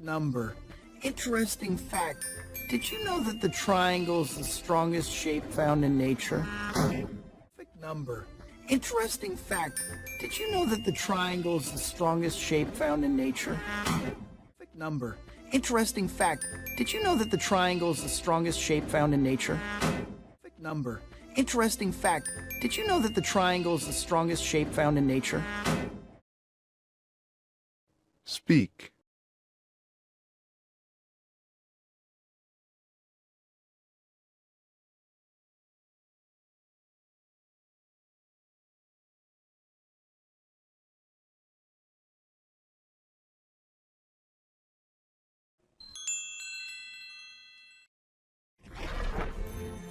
Number. Interesting fact. Did you know that the triangle is the strongest shape found in nature? Perfect number. Interesting fact. Did you know that the triangle is the strongest shape found in nature? Perfect number. Interesting fact. Did you know that the triangle is the strongest shape found in nature? Perfect number. Interesting fact. Did you know that the triangle is the strongest shape found in nature? Speak.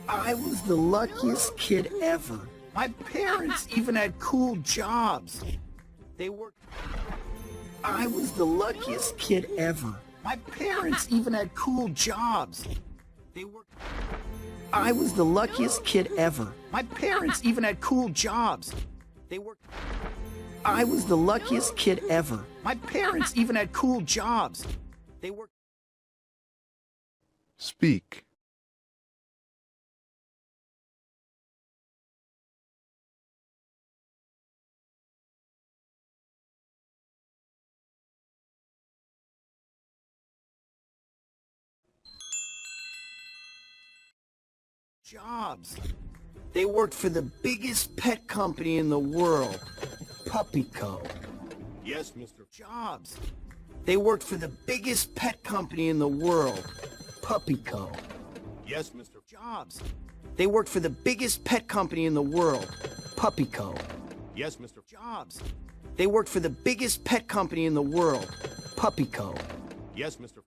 I was the luckiest kid ever. My parents even had cool jobs. They worked. I was the luckiest kid ever. My parents even had cool jobs. They worked. I was the luckiest kid ever. My parents even had cool jobs. They worked. I was the luckiest kid ever. My parents even had cool jobs. They worked. Speak. Jobs. They worked for the biggest pet company in the world, PuppyCo. Yes, Mr. Jobs. They worked for the biggest pet company in the world, PuppyCo. Yes, Mr. Jobs. They worked for the biggest pet company in the world, PuppyCo. Yes, Mr. Jobs. They worked for the biggest pet company in the world, PuppyCo. Yes, Mr.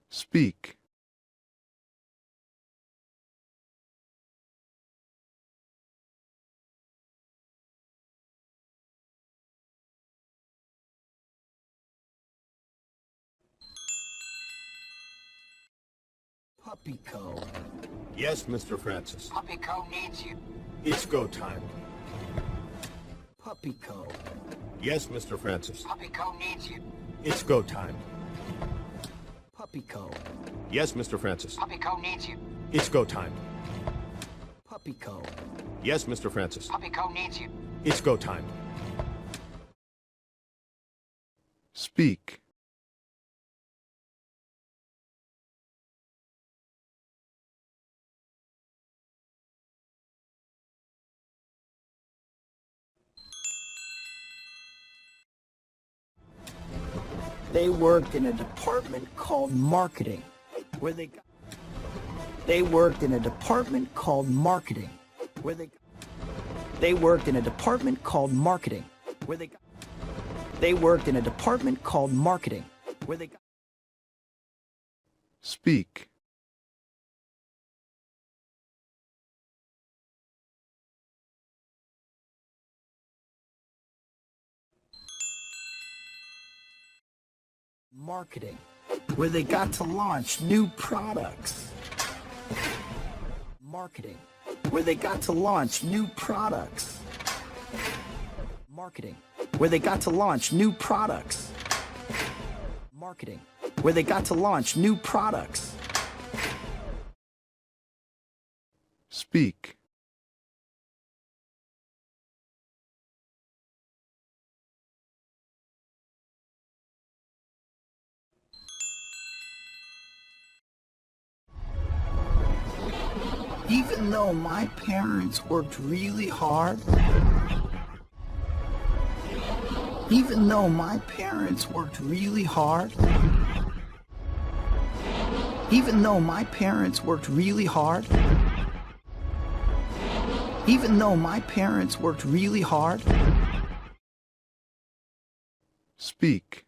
Speak. PuppyCo. Yes, Mr. Francis. PuppyCo needs you. It's go time. PuppyCo. Yes, Mr. Francis. PuppyCo needs you. It's go time. PuppyCo. Yes, Mr. Francis. PuppyCo needs you. It's go time. PuppyCo. Yes, Mr. Francis. PuppyCo needs you. It's go time. Speak. They worked in a department called marketing, where they worked in a department called marketing, where they worked in a department called marketing, where they worked in a department called marketing, where they Speak. marketing, where they got to launch new products. Marketing, where they got to launch new products. Marketing, where they got to launch new products. Marketing, where they got to launch new products. Speak. Even though my parents worked really hard, even though my parents worked really hard, even though my parents worked really hard, even though my parents worked really hard, Speak.